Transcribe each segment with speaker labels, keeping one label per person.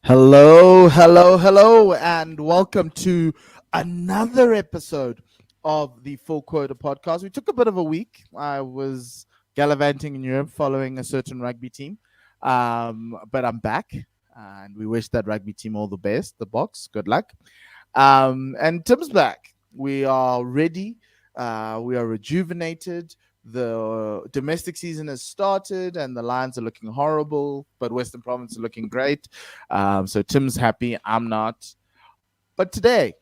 Speaker 1: Hello, and welcome to another episode of the Full Quota podcast. We took a bit of a week. I was gallivanting in Europe following a certain rugby team, but I'm back, and we wish that rugby team all the best. The Box, good luck. And Tim's back. We are ready. We are rejuvenated. The domestic season has started, and the Lions are looking horrible, but Western Province are looking great. So Tim's happy. I'm not. But today,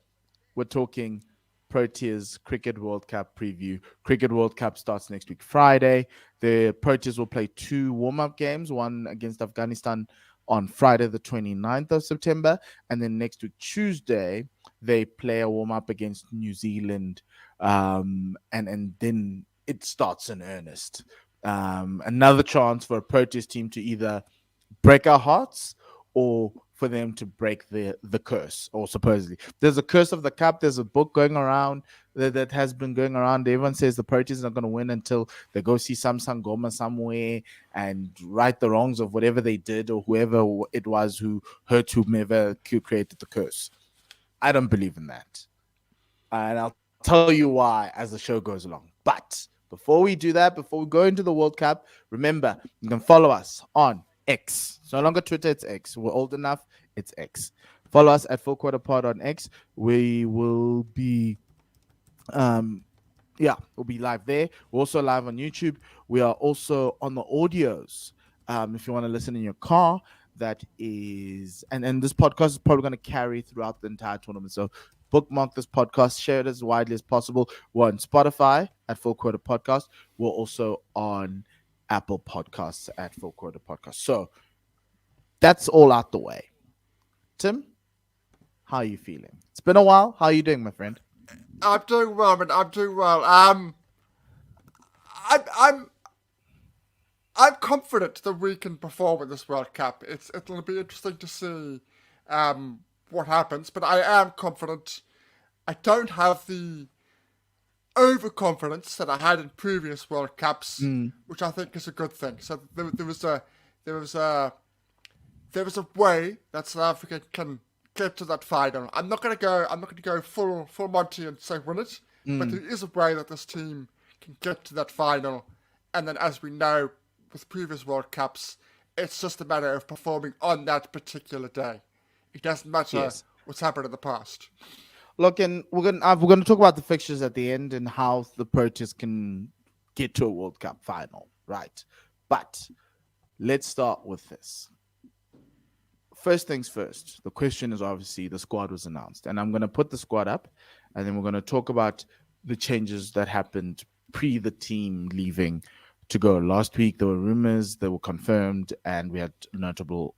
Speaker 1: we're talking Proteas Cricket World Cup preview. Cricket World Cup starts next week, Friday. The Proteas will play two warm-up games, one against Afghanistan on Friday, the 29th of September. And then next week, Tuesday, they play a warm-up against New Zealand. And then it starts in earnest. Another chance for a Proteas team to either break our hearts or for them to break the curse, or supposedly. There's a curse of the cup. There's a book going around that has been going around. Everyone says the Proteas are going to win until they go see some Sangoma somewhere and right the wrongs of whatever they did or whoever it was who hurt whomever created the curse. I don't believe in that. And I'll tell you why as the show goes along. But before we do that, before we go into the World Cup, remember, you can follow us on X. It's no longer Twitter, it's X. We're old enough, it's X. Follow us at Full Quarter Pod on X. We will be we'll be live there. We're also live on YouTube. We are also on the audios. If you want to listen in your car, that is, and this podcast is probably going to carry throughout the entire tournament. So bookmark this podcast, share it as widely as possible. We're on Spotify at Full Quarter Podcast. We're also on Apple Podcasts at Full Quarter Podcast. So that's all out the way. Tim, how are you feeling? It's been a while. How are you doing, my friend?
Speaker 2: I'm doing well, man. I'm doing well. I'm confident that we can perform in this World Cup. It'll be interesting to see what happens, but I am confident. I don't have the overconfidence that I had in previous World Cups, which I think is a good thing. So there was a way that South Africa can get to that final. I'm not gonna go full Monty and say win it, but there is a way that this team can get to that final. And then, as we know with previous World Cups, it's just a matter of performing on that particular day. It doesn't matter what's happened in the past.
Speaker 1: Look, and we're gonna talk about the fixtures at the end and how the Proteas can get to a World Cup final, right? But let's start with this. First things first. The question is obviously the squad was announced, and I'm gonna put the squad up, and then we're gonna talk about the changes that happened pre the team leaving to go. Last week there were rumors that were confirmed, and we had notable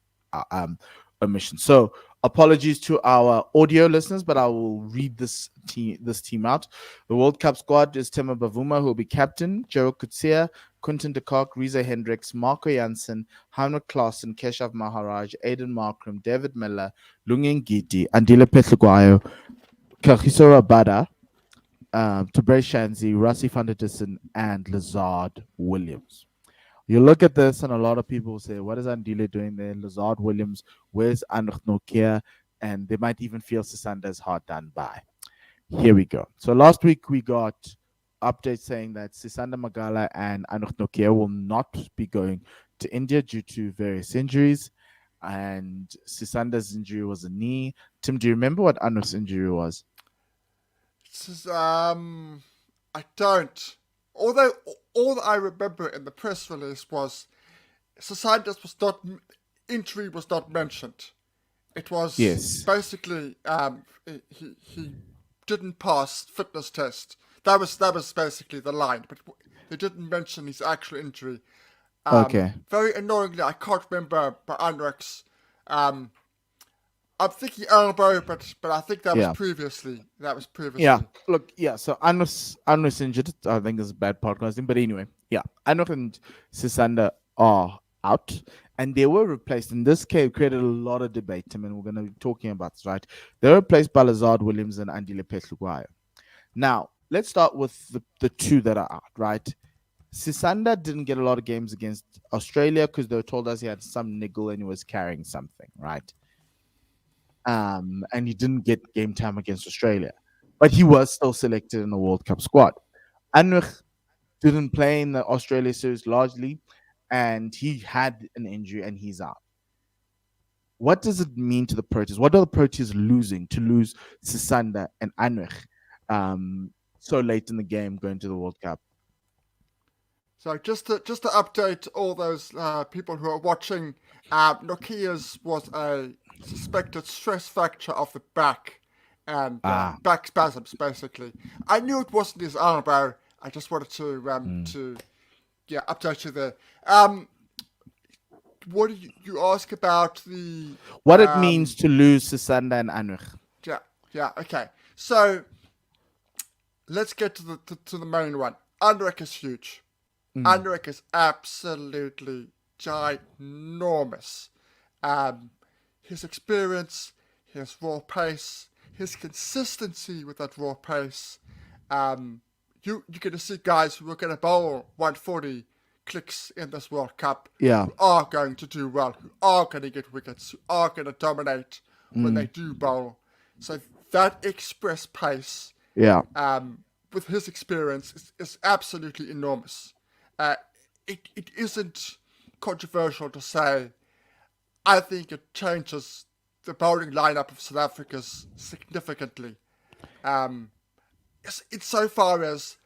Speaker 1: omissions. So apologies to our audio listeners, but I will read this team out. The World Cup squad is Tema Bavuma, who will be captain, Joe Kutsia, Quinton de Kock, Rize Hendricks, Marco Janssen, Heinrich Klaassen, Keshav Maharaj, Aiden Markram, David Miller, Lungin Giti, Andile Petluguayo, Kagiso Rabada, Tabre Shanzi, Rassi van der Dissen, and Lazard Williams. You look at this, and a lot of people say, what is Andile doing there? Lazard Williams, where's Anrich Nokia? And they might even feel Sisanda's hard done by. Here we go. So last week we got updates saying that Sisanda Magala and Anrich Nokia will not be going to India due to various injuries. And Sisanda's injury was a knee. Tim, do you remember what Anrich's injury was?
Speaker 2: I don't. Although all that I remember in the press release was Sisanda's injury was not mentioned. It was basically he didn't pass fitness test. That was basically the line, but they didn't mention his actual injury.
Speaker 1: Okay.
Speaker 2: Very annoyingly, I can't remember Anrich's. I'm thinking elbow, but I think that was previously.
Speaker 1: Yeah. Look, So Anrich's injured. I think it's bad podcasting, but anyway, Anrich and Sisanda are out, and they were replaced. And this created a lot of debate, Tim, and we're going to be talking about this, right? They were replaced by Lazard Williams and Andile Petluguayo. Now, let's start with the two that are out, right? Sisanda didn't get a lot of games against Australia because they told us he had some niggle and he was carrying something, right? and he didn't get game time against Australia, but he was still selected in the World Cup squad. Anrich didn't play in the Australia series largely, and he had an injury and he's out. What does it mean to the Proteas? What are the Proteas losing to lose Sisanda and Anrich so late in the game going to the World Cup?
Speaker 2: So just to update all those people who are watching, Nokia's was a suspected stress fracture of the back and back spasms. Basically, I knew it wasn't his elbow. I just wanted to update you there. What did you ask about the
Speaker 1: what it means to lose Sisanda and Anrich?
Speaker 2: Yeah. Okay. So let's get to the main one. Anrich is huge. Anrich is absolutely ginormous. His experience, his raw pace, his consistency with that raw pace. You're going to see guys who are going to bowl 140 clicks in this World Cup, who are going to do well, who are going to get wickets, who are going to dominate when they do bowl. So that express pace, with his experience, is absolutely enormous. It isn't controversial to say. I think it changes the bowling lineup of South Africa's significantly. Insofar as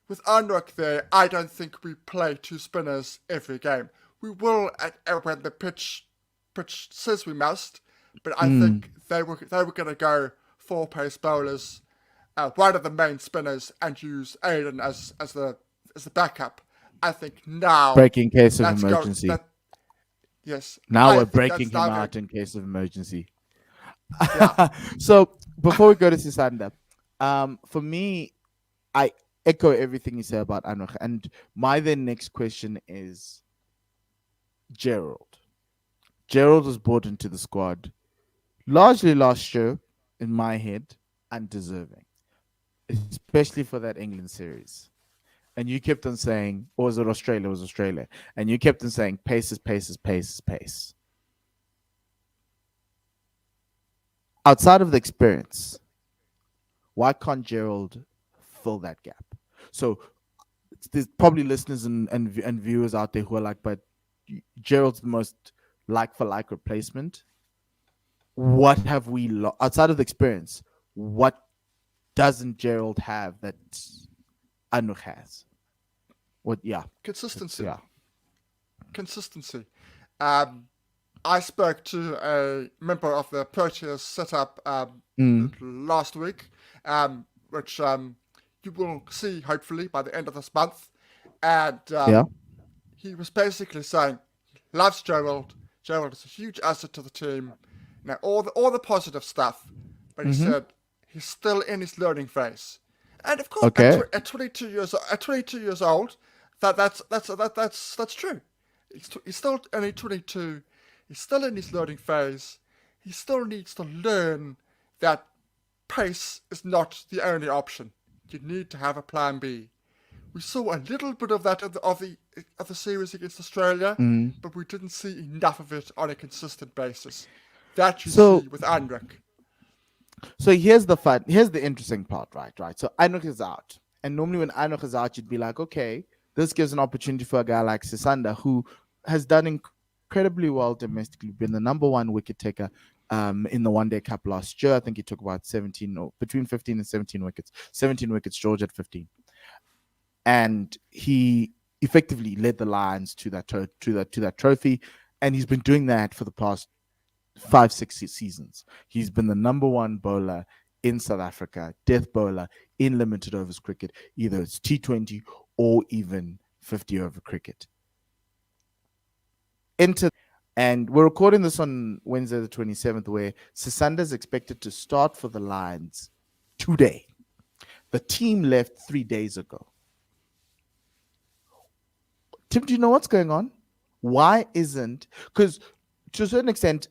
Speaker 2: with Anrich there, I don't think we play two spinners every game. We will when the pitch says we must, but I think they were going to go 4 pace bowlers, one of the main spinners, and use Aiden as the backup. I think now
Speaker 1: breaking case of emergency.
Speaker 2: Yes.
Speaker 1: Now we're breaking him out in case of emergency. Yeah. So before we go to Sisanda, for me, I echo everything you say about Anrich. And my then next question is Gerald. Gerald was brought into the squad largely last year, in my head, undeserving, especially for that England series. And you kept on saying, or was it Australia? It was Australia. And you kept on saying, pace is pace is pace is pace. Outside of the experience, why can't Gerald fill that gap? So there's probably listeners and viewers out there who are like, but Gerald's the most like-for-like replacement. What have we outside of the experience? What doesn't Gerald have that Anrich has? What? Yeah,
Speaker 2: consistency.
Speaker 1: Yeah,
Speaker 2: consistency. I spoke to a member of the Proteas setup last week, which you will see hopefully by the end of this month, and he was basically saying he loves Gerald. Gerald is a huge asset to the team. Now all the positive stuff, but he said he's still in his learning phase. And of course, at 22 years old, that's true. He's still only 22. He's still in his learning phase. He still needs to learn that pace is not the only option. You need to have a plan B. We saw a little bit of that of the series against Australia, but we didn't see enough of it on a consistent basis. That you see with Anrich.
Speaker 1: So here's the interesting part, right? So Anrich is out. And normally when Anrich is out, you'd be like, okay, this gives an opportunity for a guy like Sisanda, who has done incredibly well domestically, been the number 1 wicket taker in the One Day Cup last year. I think he took about 17 or between 15 and 17 wickets. 17 wickets, George at 15. And he effectively led the Lions to that trophy. And he's been doing that for the past 5-6 seasons. He's been the number 1 bowler in South Africa, death bowler in limited overs cricket, either it's T20 or even 50 over cricket. And we're recording this on Wednesday the 27th, where Sisanda is expected to start for the Lions today. The team left 3 days ago. Tim, do you know what's going on? Why isn't, because to a certain extent,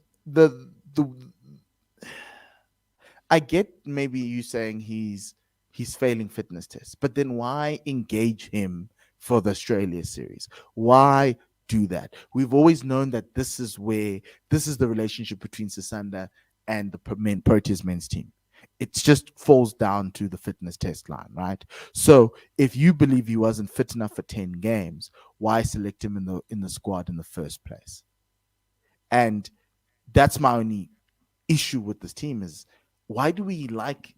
Speaker 1: I get maybe you saying he's failing fitness tests, but then why engage him for the Australia series? Why do that? We've always known that this is the relationship between Sisanda and the Proteas men's team. It just falls down to the fitness test line, right? So if you believe he wasn't fit enough for 10 games, why select him in the squad in the first place? And that's my only issue with this team is why do we like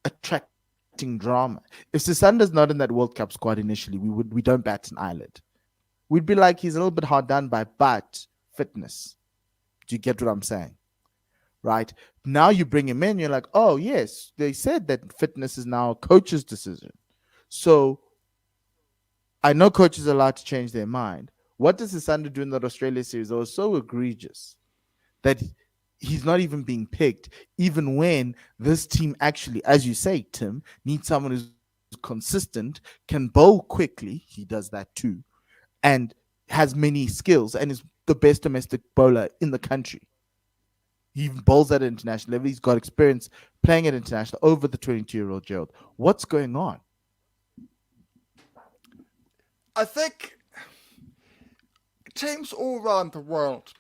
Speaker 1: attracting drama? If Sisanda's not in that World Cup squad initially, we don't bat an eyelid. We'd be like he's a little bit hard done by, but fitness. Do you get what I'm saying? Right? Now you bring him in, you're like, oh yes, they said that fitness is now a coach's decision. So I know coaches are allowed to change their mind. What does Sisanda do in that Australia series that was so egregious that he's not even being picked, even when this team actually, as you say, Tim, needs someone who's consistent, can bowl quickly. He does that too, and has many skills and is the best domestic bowler in the country. He even bowls at an international level. He's got experience playing at international over the 22-year-old Gerald. What's going on?
Speaker 2: I think teams all around the world,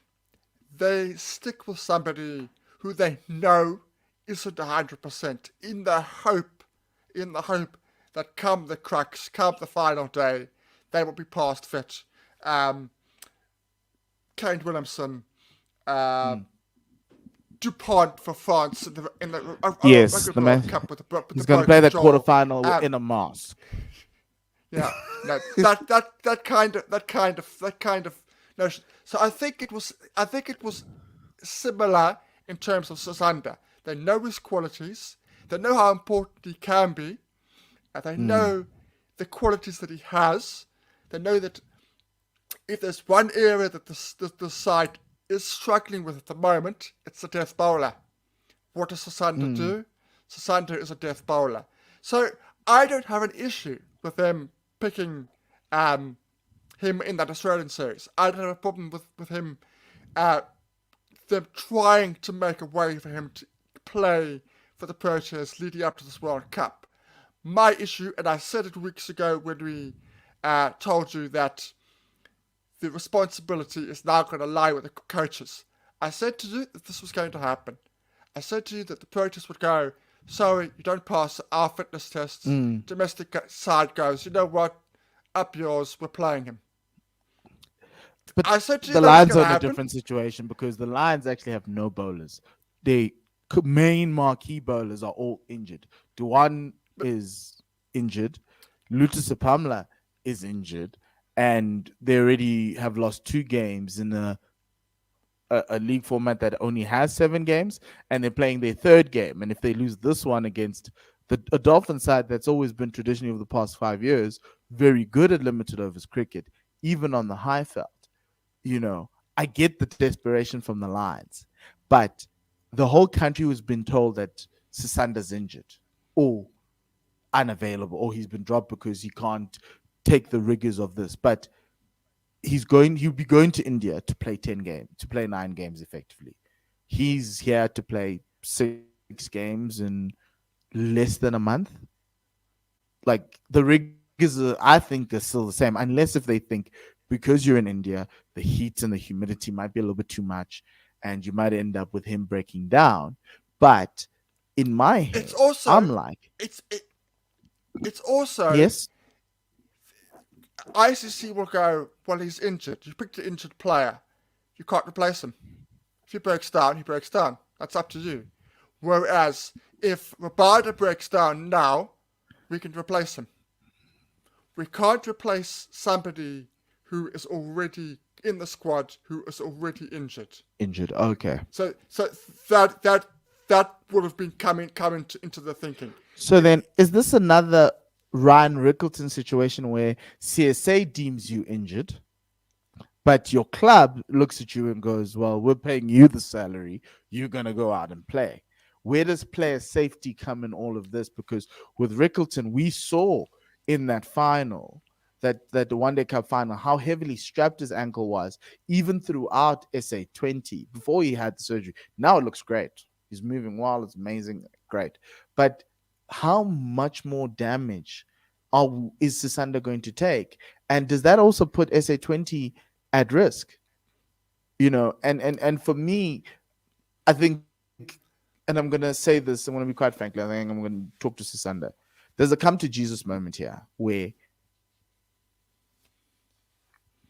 Speaker 2: they stick with somebody who they know isn't 100% in the hope that come the cracks, come the final day, they will be past fit. Kane Williamson, Dupont for France in the
Speaker 1: Yes, the man.
Speaker 2: World Cup with
Speaker 1: He's
Speaker 2: the
Speaker 1: going to play that
Speaker 2: jaw.
Speaker 1: quarterfinal in a mask.
Speaker 2: Yeah, no, that kind of notion. So I think it was similar in terms of Sisanda. They know his qualities. They know how important he can be. And they know the qualities that he has. They know that if there's one area that the side is struggling with at the moment, it's the death bowler. What does Sisanda do? Sisanda is a death bowler. So I don't have an issue with them picking him in that Australian series. I don't have a problem with him, them trying to make a way for him to play for the Proteas leading up to this World Cup. My issue, and I said it weeks ago when we told you that the responsibility is now going to lie with the coaches. I said to you that this was going to happen. I said to you that the Proteas would go, sorry, you don't pass our fitness tests. Domestic side goes, you know what? Up yours, we're playing him.
Speaker 1: But
Speaker 2: I said to you
Speaker 1: the
Speaker 2: that was
Speaker 1: Lions
Speaker 2: gonna
Speaker 1: are in a
Speaker 2: happen.
Speaker 1: different situation because the Lions actually have no bowlers. They main marquee bowlers are all injured. Duan is injured. Lutusapamla is injured. And they already have lost 2 games in a league format that only has 7 games, and they're playing their 3rd game. And if they lose this one against a Dolphin side that's always been traditionally over the past 5 years very good at limited overs cricket, even on the high felt, I get the desperation from the Lions, but the whole country has been told that Sisanda's injured or unavailable, or he's been dropped because he can't take the rigors of this. But he'll be going to India to play 10 games, to play 9 games effectively. He's here to play 6 games in less than a month. Like the rigors, I think, are still the same, unless if they think because you're in India, the heat and the humidity might be a little bit too much, and you might end up with him breaking down. But in my head, I'm like,
Speaker 2: it's also
Speaker 1: yes,
Speaker 2: ICC will go, well, he's injured. You picked an injured player. You can't replace him. If he breaks down, he breaks down. That's up to you. Whereas if Rabada breaks down now, we can replace him. We can't replace somebody who is already in the squad who is already injured.
Speaker 1: Okay.
Speaker 2: So that would have been coming into the thinking.
Speaker 1: So then, is this another Ryan Rickleton situation where CSA deems you injured, but your club looks at you and goes, well, we're paying you the salary, you're going to go out and play? Where does player safety come in all of this? Because with Rickleton, we saw in that final, that the One Day Cup final, how heavily strapped his ankle was, even throughout SA20, before he had the surgery. Now it looks great. He's moving well. It's amazing. Great. But how much more damage is Sisanda going to take? And does that also put SA20 at risk? And for me, I think, and I'm going to say this, I'm going to be quite frankly, I think I'm going to talk to Sisanda. There's a come to Jesus moment here where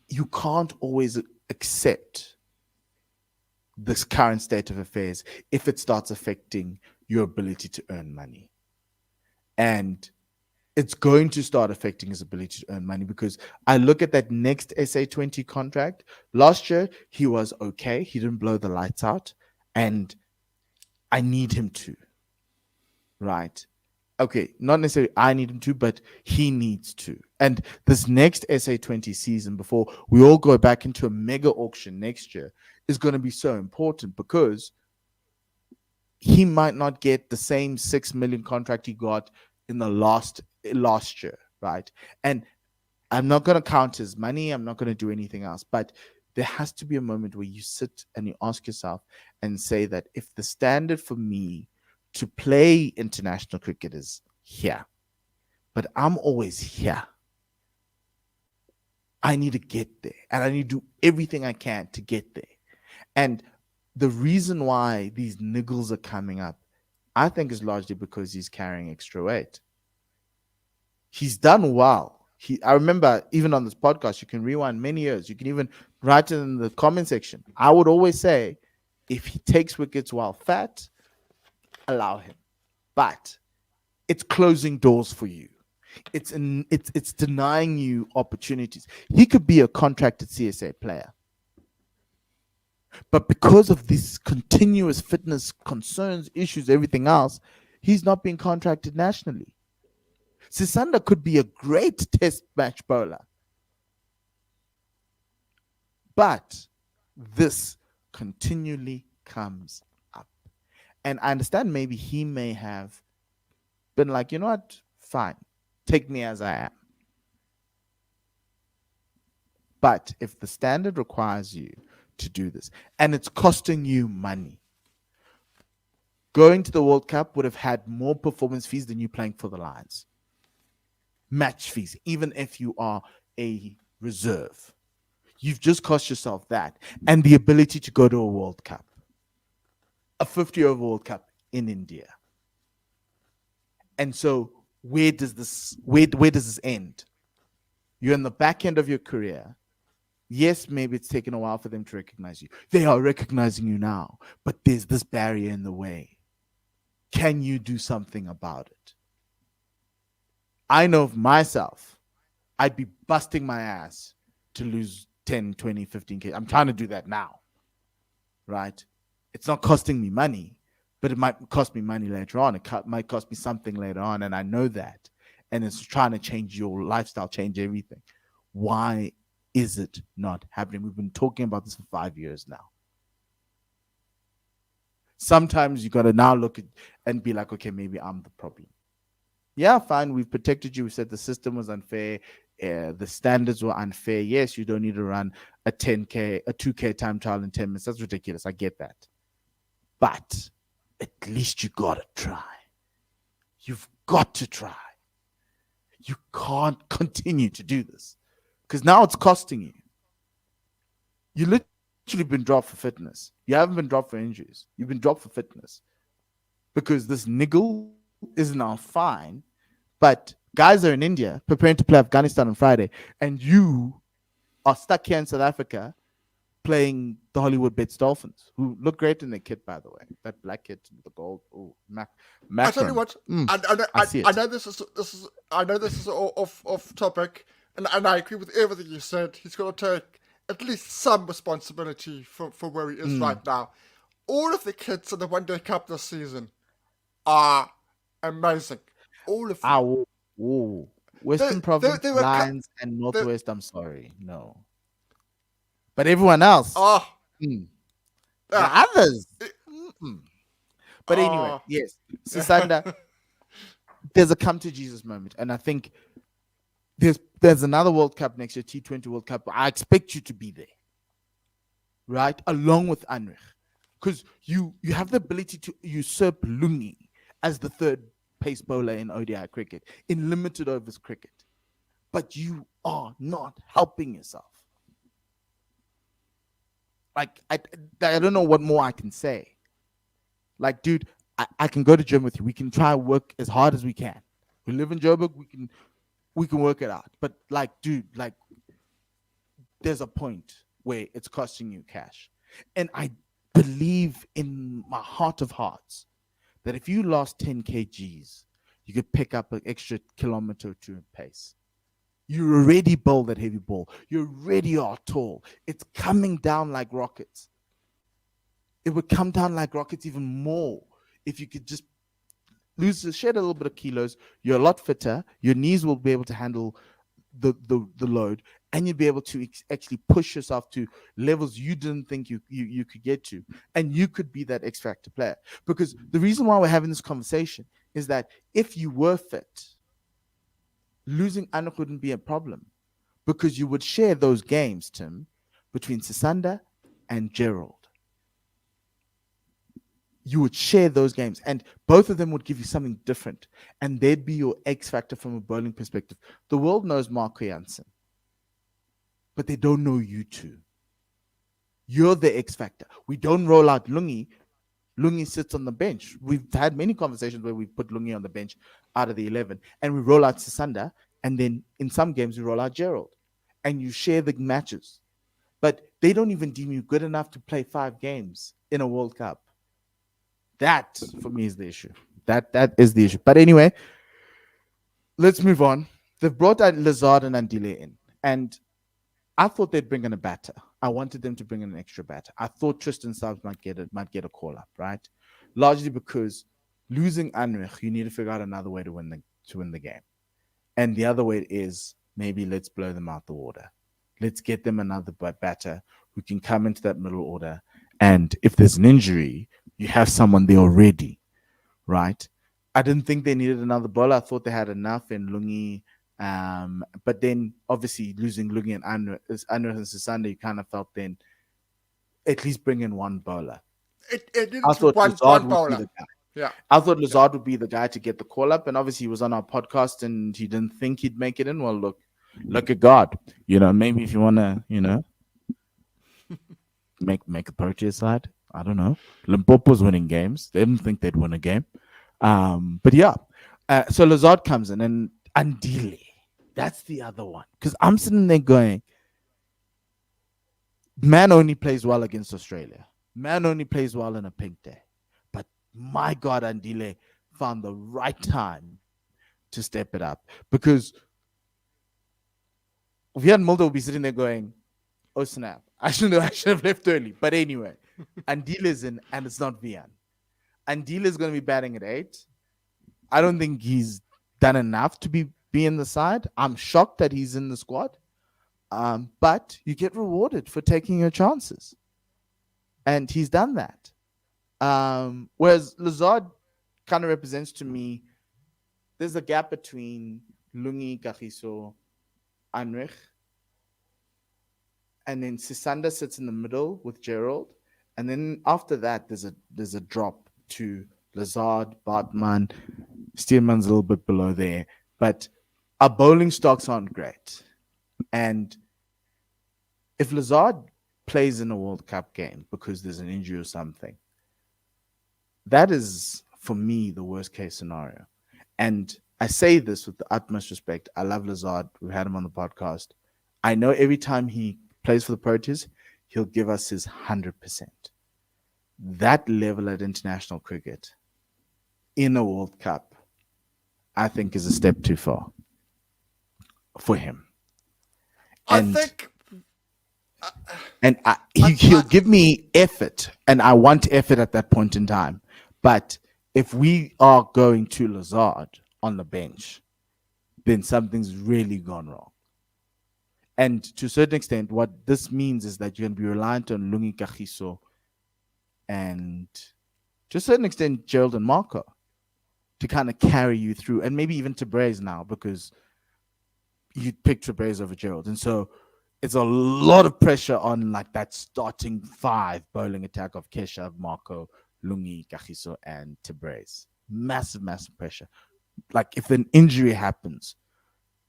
Speaker 1: you can't always accept this current state of affairs if it starts affecting your ability to earn money. And it's going to start affecting his ability to earn money, because I look at that next SA20 contract. Last year, he was okay. He didn't blow the lights out, and I need him to, right? Okay, not necessarily I need him to, but he needs to. And this next SA20 season, before we all go back into a mega auction next year, is going to be so important, because he might not get the same 6 million contract he got in the last year, right? And I'm not going to count his money. I'm not going to do anything else. But there has to be a moment where you sit and you ask yourself and say that if the standard for me to play international cricket is here, but I'm always here, I need to get there, and I need to do everything I can to get there. And the reason why these niggles are coming up, I think, is largely because he's carrying extra weight. He's done well. I remember, even on this podcast, you can rewind many years. You can even write it in the comment section. I would always say, if he takes wickets while fat, allow him. But it's closing doors for you. It's denying you opportunities. He could be a contracted CSA player, but because of these continuous fitness concerns, issues, everything else, he's not being contracted nationally. Sisanda could be a great test match bowler, but this continually comes up. And I understand maybe he may have been like, you know what, fine, take me as I am. But if the standard requires you to do this, and it's costing you money, going to the World Cup would have had more performance fees than you playing for the Lions. Match fees, even if you are a reserve. You've just cost yourself that, and the ability to go to a World Cup, a 50-over World Cup in India. And so where does this end? You're in the back end of your career. Yes, maybe it's taken a while for them to recognize you. They are recognizing you now, but there's this barrier in the way. Can you do something about it? I know of myself, I'd be busting my ass to lose 10, 20, 15K. I'm trying to do that now, right? It's not costing me money, but it might cost me money later on. It might cost me something later on, and I know that. And it's trying to change your lifestyle, change everything. Why is it not happening? We've been talking about this for 5 years now. Sometimes you got to now look at and be like, okay, maybe I'm the problem. Yeah, fine. We've protected you. We said the system was unfair. The standards were unfair. Yes, you don't need to run a 10K, a 2K time trial in 10 minutes. That's ridiculous. I get that. But at least you got to try. You've got to try. You can't continue to do this, because now it's costing you. You literally been dropped for fitness. You haven't been dropped for injuries. You've been dropped for fitness, because this niggle is now fine. But guys are in India preparing to play Afghanistan on Friday, and you are stuck here in South Africa playing the Hollywood Bets Dolphins, who look great in their kit, by the way. That black kit with the gold. Oh,
Speaker 2: I tell you what, I know this is off topic, and I agree with everything you said. He's got to take at least some responsibility for where he is right now. All of the kids in the One Day Cup this season are amazing. All of them.
Speaker 1: Western Province, Lions, and Northwest. I'm sorry, no. But everyone else, the others. But anyway, yes, Sisanda, there's a come to Jesus moment, and I think there's another World Cup next year, T20 World Cup. I expect you to be there, right, along with Anrich, because you have the ability to usurp Lungi as the third pace bowler in ODI cricket, in limited overs cricket, but you are not helping yourself. Like, I don't know what more I can say. Like, dude, I can go to gym with you. We can try and work as hard as we can. We live in Joburg. We can work it out. But like, dude, like, there's a point where it's costing you cash. And I believe in my heart of hearts that if you lost 10 kgs, you could pick up an extra kilometer or two in pace. You already bowl that heavy ball. You already are tall. It's coming down like rockets. It would come down like rockets even more if you could just shed a little bit of kilos. You're a lot fitter. Your knees will be able to handle the load, and you'd be able to actually push yourself to levels you didn't think you could get to, and you could be that X factor player. Because the reason why we're having this conversation is that if you were fit, losing Anuk wouldn't be a problem, because you would share those games, Tim, between Sisanda and Gerald. You would share those games, and both of them would give you something different, and they'd be your X factor from a bowling perspective. The world knows Marco Jansen, but they don't know you two. You're the X factor. We don't roll out Lungi. Lungi sits on the bench. We've had many conversations where we put Lungi on the bench out of the 11, and we roll out Sisanda, and then in some games we roll out Gerald, and you share the matches. But they don't even deem you good enough to play 5 games in a World Cup. That, for me, is the issue. That is the issue. But anyway, let's move on. They've brought Lazard and Andile in, and I thought they'd bring in a batter. I wanted them to bring in an extra batter. I thought Tristan Stubbs might get a call up, right? Largely because losing Anrich, you need to figure out another way to win the game, and the other way is maybe let's blow them out the order. Let's get them another batter who can come into that middle order, and if there's an injury, you have someone there already, right? I didn't think they needed another bowler. I thought they had enough in Lungi. But then, obviously, losing Lungi and Anrich and Sisanda, you kind of felt then at least bring in one bowler.
Speaker 2: It
Speaker 1: I
Speaker 2: needs
Speaker 1: thought
Speaker 2: one
Speaker 1: Lazard would be
Speaker 2: bowler.
Speaker 1: the guy.
Speaker 2: Yeah.
Speaker 1: I thought Lazard would be the guy to get the call up, and obviously he was on our podcast and he didn't think he'd make it in. Well, look at God. Maybe if you want to, make a Proteas side. I don't know. Limpopo's winning games. They didn't think they'd win a game. But yeah. So Lazard comes in, and Andile. That's the other one. Because I'm sitting there going, man only plays well against Australia. Man only plays well in a pink day. But my God, Andile found the right time to step it up. Because Vian Mulder will be sitting there going, oh snap, I should have left early. But anyway, Andile is in, and it's not Vian. Andile is going to be batting at 8. I don't think he's done enough to be in the side. I'm shocked that he's in the squad. But you get rewarded for taking your chances. And he's done that. Whereas Lazard kind of represents to me, there's a gap between Lungi, Kagiso, Anrich, and then Sisanda sits in the middle with Gerald. And then after that, there's a drop to Lazard, Bartman. Steelman's a little bit below there. But our bowling stocks aren't great. And if Lazard plays in a World Cup game because there's an injury or something, that is, for me, the worst case scenario. And I say this with the utmost respect. I love Lazard. We've had him on the podcast. I know every time he plays for the Proteas, he'll give us his 100%. That level at international cricket in a World Cup, I think, is a step too far for him. He'll give me effort, and I want effort at that point in time. But if we are going to Lazard on the bench, then something's really gone wrong. And to a certain extent, what this means is that you're going to be reliant on Lungi, Kagiso, and to a certain extent, Gerald and Marco to kind of carry you through, and maybe even Tabrez now, because you picked Tabrez over Gerald. And so it's a lot of pressure on like that starting 5 bowling attack of Keshav, Marco, Lungi, Kagiso, and Tabrez. Massive, massive pressure. Like if an injury happens,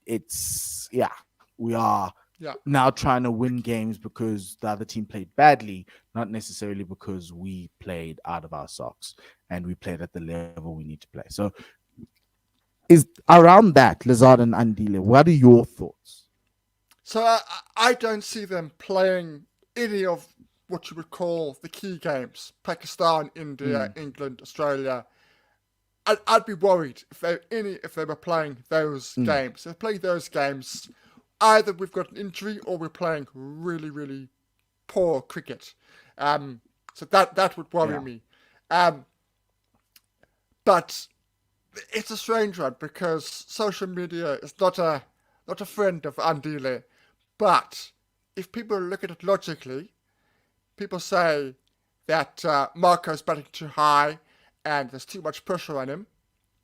Speaker 1: we are
Speaker 2: Yeah.
Speaker 1: now trying to win games because the other team played badly, not necessarily because we played out of our socks and we played at the level we need to play. So, is around that Lazard and Andile, what are your thoughts?
Speaker 2: So I don't see them playing any of what you would call the key games: Pakistan, India,
Speaker 1: Mm,
Speaker 2: England, Australia. I'd be worried if they were playing those
Speaker 1: mm,
Speaker 2: games. If they're playing those games, either we've got an injury or we're playing really, really poor cricket. So that would worry
Speaker 1: yeah.
Speaker 2: me. Um, but it's a strange one because social media is not a friend of Andile. But if people look at it logically, people say that Marco's batting too high and there's too much pressure on him.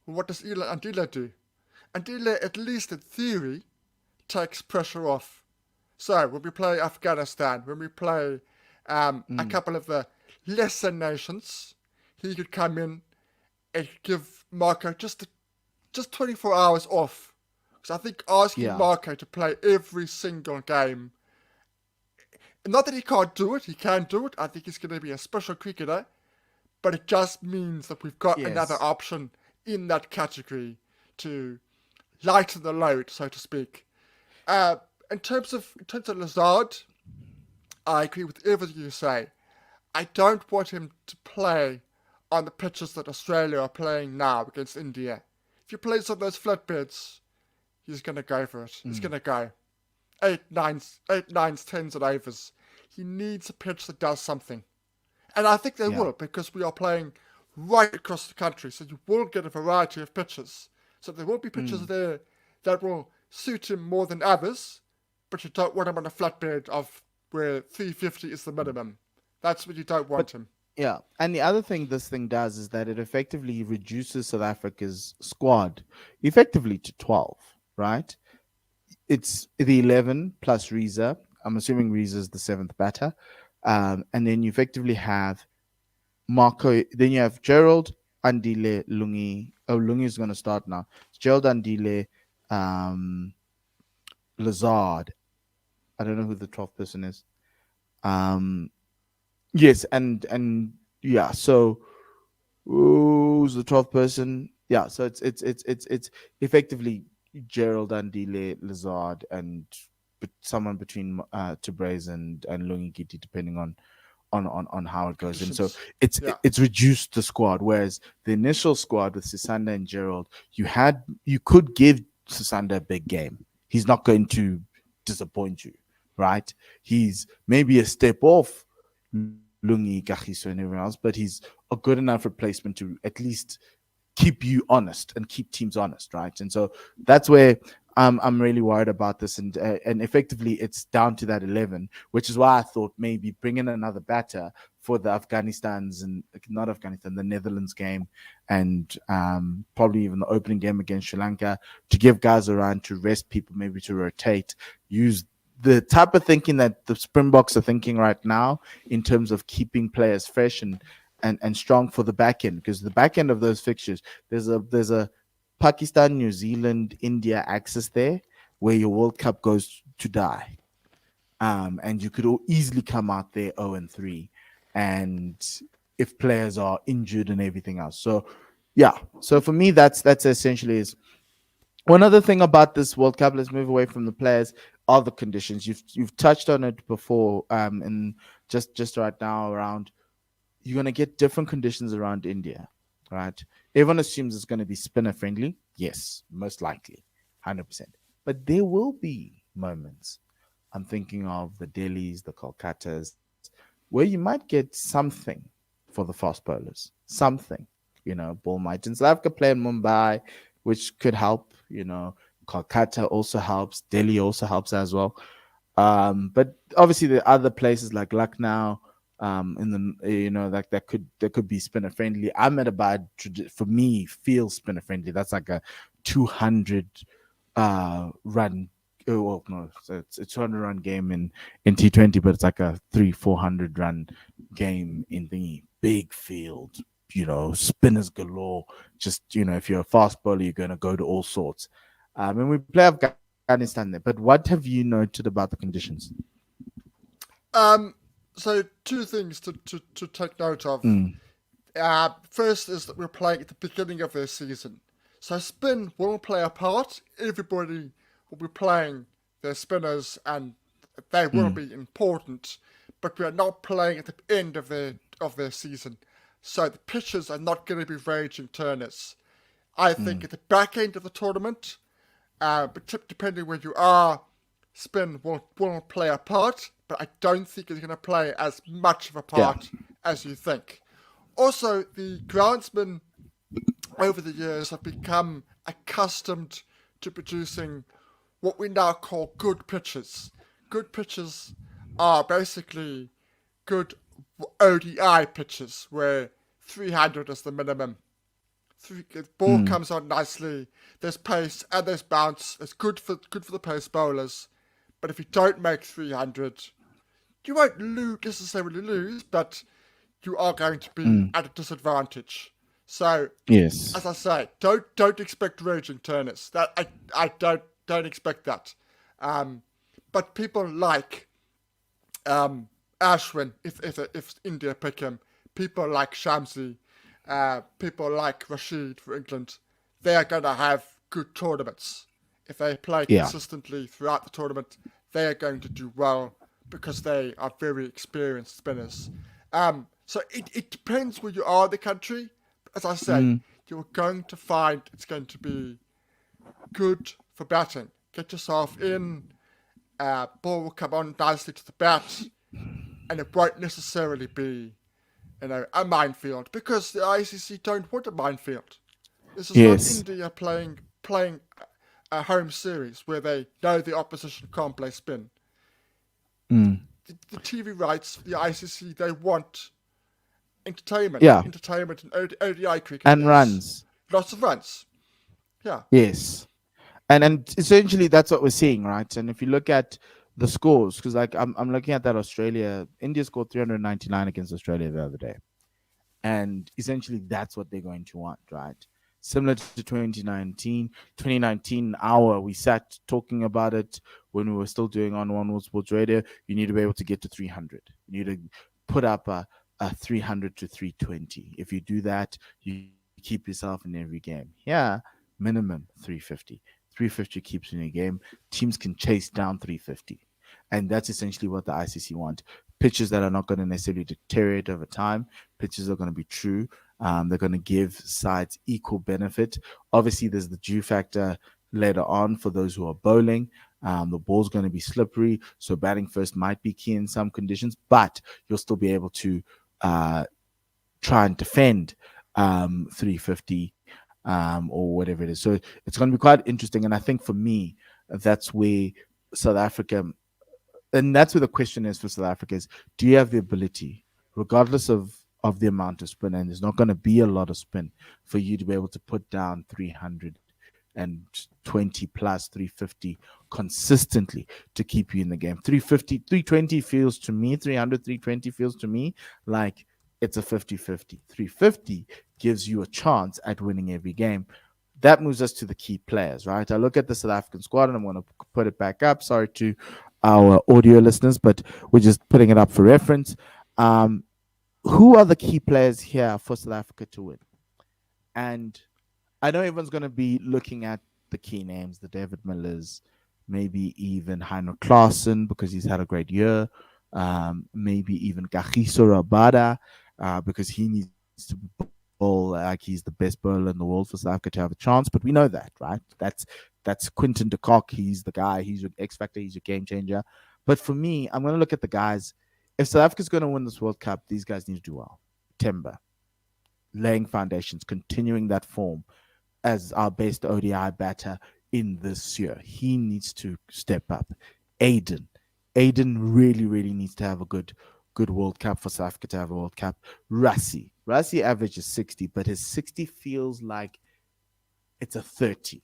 Speaker 2: Well, what does Andile do? Andile, at least in theory, takes pressure off. So when we play Afghanistan, when we play a
Speaker 1: Mm,
Speaker 2: couple of the lesser nations, he could come in and give Marco just 24 hours off. Because I think asking
Speaker 1: yeah.
Speaker 2: Marco to play every single game, not that he can't do it, he can do it. I think he's going to be a special cricketer, but it just means that we've got another
Speaker 1: Yes.
Speaker 2: option in that category to lighten the load, so to speak. Uh, in terms of Lazard, I agree with everything you say. I don't want him to play on the pitches that Australia are playing now against India. If he plays on those flatbeds, he's gonna go for it. He's
Speaker 1: Mm,
Speaker 2: gonna go eight nines, tens, and overs. He needs a pitch that does something, and I think they
Speaker 1: yeah.
Speaker 2: will because we are playing right across the country, so you will get a variety of pitches. So there will be pitches
Speaker 1: Mm,
Speaker 2: there that will suit him more than others, but you don't want him on a flatbed of where 350 is the minimum. That's what you don't
Speaker 1: but
Speaker 2: want him.
Speaker 1: yeah, and the other thing this thing does is that it effectively reduces South Africa's squad effectively to 12, right? It's the 11 plus Reza. I'm assuming Reza is the seventh batter. And then you effectively have Marco. Then you have Gerald, Andile, Lungi. Oh, Lungi is going to start now. It's Gerald, Andile, um, Lazard. I don't know who the 12th person is. Um, yes, and yeah. So who's the 12th person? Yeah. So it's effectively Gerald, Andile, Lazard, and someone between Tabrez and Lungi Giti, depending on how it goes. And so
Speaker 2: Conditions.
Speaker 1: it's
Speaker 2: Yeah.
Speaker 1: it's reduced the squad. Whereas the initial squad with Sisanda and Gerald, you could give Sisanda a big game. He's not going to disappoint you, right? He's maybe a step off Lungi, Kagiso, and everyone else, but he's a good enough replacement to at least keep you honest and keep teams honest, right? And so that's where I'm really worried about this, and effectively it's down to that 11, which is why I thought maybe bring in another batter for the Afghanistan's and not Afghanistan, the Netherlands game, and probably even the opening game against Sri Lanka to give guys around to rest people, maybe to rotate, use the type of thinking that the Springboks are thinking right now in terms of keeping players fresh and strong for the back end, because the back end of those fixtures, there's a Pakistan, New Zealand, India axis there where your World Cup goes to die. And you could easily come out there 0-3, and if players are injured and everything else. So yeah, so for me that's essentially is one other thing about this World Cup. Let's move away from the players. Are the conditions you've touched on it before, and just right now around you're going to get different conditions around India, right? Everyone assumes it's going to be spinner friendly. Yes, most likely, 100%. But there will be moments. I'm thinking of the Delhis, the Kolkatas, where you might get something for the fast bowlers. Something, Ball might in South Africa play in Mumbai, which could help. Kolkata also helps. Delhi also helps as well. But obviously the other places like Lucknow, in the like that could be spinner friendly. Ahmedabad for me feels spinner friendly. That's like a 200 run. Oh, well, no, it's a 200 run game in T20, but it's like a 300-400 run game in the big field. Spinners galore. Just if you're a fast bowler, you're going to go to all sorts. And we play Afghanistan. understand that. But what have you noted about the conditions?
Speaker 2: So two things to take note of.
Speaker 1: Mm.
Speaker 2: First is that we're playing at the beginning of their season. So spin will play a part. Everybody will be playing their spinners and they will be important. But we are not playing at the end of their season. So the pitches are not going to be raging turners. I think at the back end of the tournament, but depending where you are, spin will play a part, but I don't think it's going to play as much of a part as you think. Also, the groundsmen over the years have become accustomed to producing what we now call good pitches. Good pitches are basically good ODI pitches where 300 is the minimum. The ball comes on nicely, there's pace and there's bounce. It's good for the pace bowlers. But if you don't make 300, you won't necessarily lose, but you are going to be at a disadvantage. So,
Speaker 1: Yes.
Speaker 2: as I say, don't expect raging turners. That I don't expect that. But people like Ashwin, if India pick him, people like Shamsi, people like Rashid for England, they are going to have good tournaments. If they play consistently throughout the tournament, they are going to do well because they are very experienced spinners. So it depends where you are in the country. As I say, you're going to find it's going to be good for batting. Get yourself in, ball will come on nicely to the bat, and it won't necessarily be, a minefield because the ICC don't want a minefield. This is not India playing a home series where they know the opposition can't play spin. The TV rights for the ICC, they want entertainment and ODI cricket.
Speaker 1: And runs.
Speaker 2: Lots of runs. Yeah.
Speaker 1: Yes. And essentially that's what we're seeing, right? And if you look at the scores, because like I'm looking at that India scored 399 against Australia the other day. And essentially that's what they're going to want, right? Similar to 2019, we sat talking about it when we were still doing on One World Sports Radio. You need to be able to get to 300. You need to put up a 300 to 320. If you do that, you keep yourself in every game. Yeah, minimum 350. 350 keeps you in a game. Teams can chase down 350. And that's essentially what the ICC want. Pitches that are not going to necessarily deteriorate over time. Pitches are going to be true. They're going to give sides equal benefit. Obviously, there's the dew factor later on for those who are bowling. The ball's going to be slippery, so batting first might be key in some conditions, but you'll still be able to try and defend 350 or whatever it is. So it's going to be quite interesting. And I think for me, that's where South Africa, and that's where the question is for South Africa is, do you have the ability, regardless of the amount of spin, and there's not going to be a lot of spin, for you to be able to put down 320 plus 350 consistently to keep you in the game. 350, 320 feels to me, 300, 320 feels to me like it's a 50-50. 350 gives you a chance at winning every game. That moves us to the key players, right? I look at the South African squad and I'm going to put it back up. Sorry to our audio listeners, but we're just putting it up for reference. Who are the key players here for South Africa to win? And I know everyone's going to be looking at the key names, the David Millers, maybe even Heinrich Klaasen because he's had a great year, maybe even Kagiso Rabada because he needs to bowl like he's the best bowler in the world for South Africa to have a chance. But we know that, right? That's Quinton de Kock. He's the guy. He's your X factor. He's your game changer. But for me, I'm going to look at the guys. If South Africa's going to win this World Cup, these guys need to do well. Temba, laying foundations, continuing that form as our best ODI batter in this year. He needs to step up. Aiden really, really needs to have a good World Cup for South Africa to have a World Cup. Rassie averages 60, but his 60 feels like it's a 30,